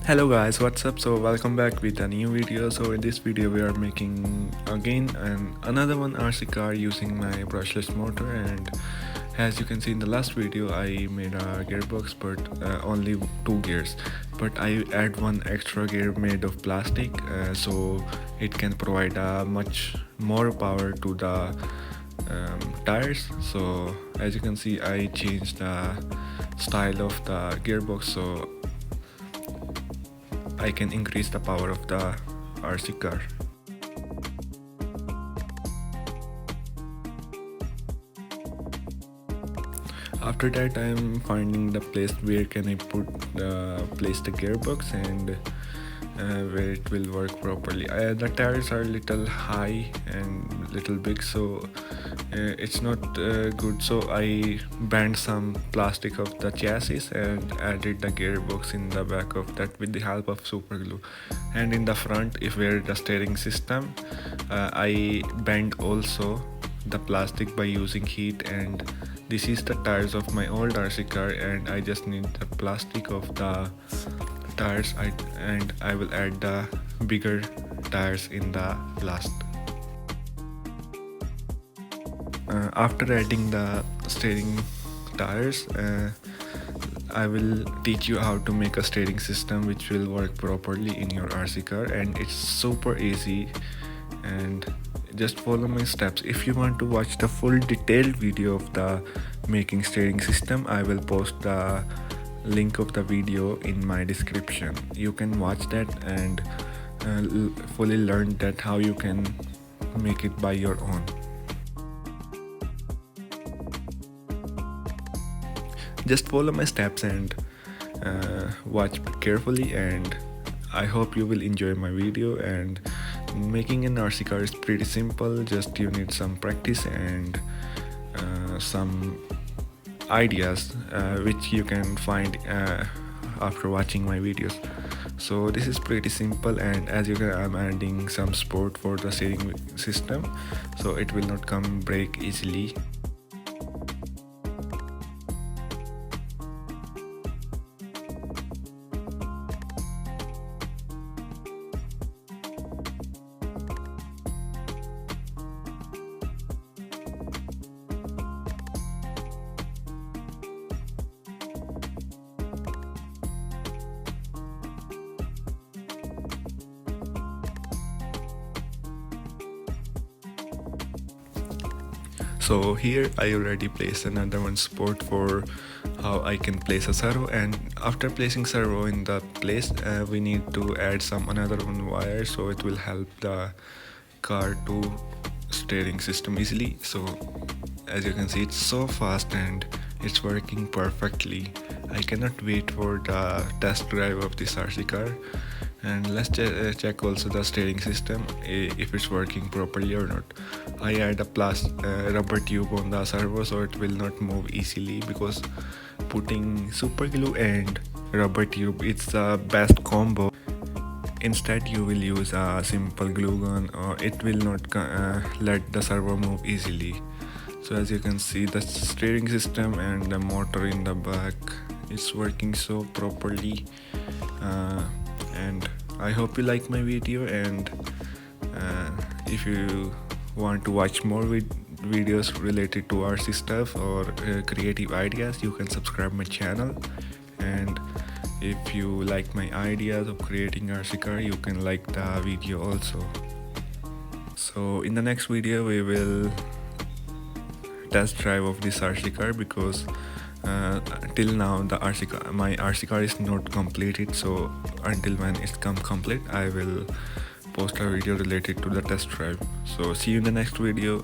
Hello guys, what's up? So welcome back with a new video. So in this video we are making again another one RC car using my brushless motor, and as you can see in the last video I made a gearbox but only two gears, but I add one extra gear made of plastic so it can provide a much more power to the tires. So as you can see I changed the style of the gearbox so I can increase the power of the RC car. After that I'm finding the place where can I place the gearbox and where it will work properly. The tires are little high and little big, so it's not good, so I bent some plastic of the chassis and added the gearbox in the back of that with the help of super glue. And in the front, if where the steering system, I bent also the plastic by using heat, and this is the tires of my old RC car, and I just need the plastic of the tires and I will add the bigger tires in the last. After adding the steering tires, I will teach you how to make a steering system which will work properly in your RC car, and it's super easy, and just follow my steps. If you want to watch the full detailed video of the making steering system, I will post the link of the video in my description. You can watch that and fully learn that how you can make it by your own. Just follow my steps and watch carefully, and I hope you will enjoy my video. And making an RC car is pretty simple, just you need some practice and some ideas which you can find after watching my videos. So this is pretty simple, and as you can, I'm adding some support for the steering system so it will not come break easily. So here I already placed another one support for how I can place a servo, and after placing servo in the place we need to add some another one wire so it will help the car to steering system easily. So as you can see it's so fast and it's working perfectly. I cannot wait for the test drive of this RC car. And let's check also the steering system if it's working properly or not. I add a rubber tube on the servo so it will not move easily, because putting super glue and rubber tube, it's the best combo. Instead you will use a simple glue gun or it will not let the servo move easily. So as you can see, the steering system and the motor in the back is working so properly. And I hope you like my video, and if you want to watch more videos related to RC stuff or creative ideas, you can subscribe my channel. And if you like my ideas of creating RC car, you can like the video also. So in the next video we will test drive of this RC car, because till now the my RC car is not completed, so until when it's complete I will post a video related to the test drive. So see you in the next video.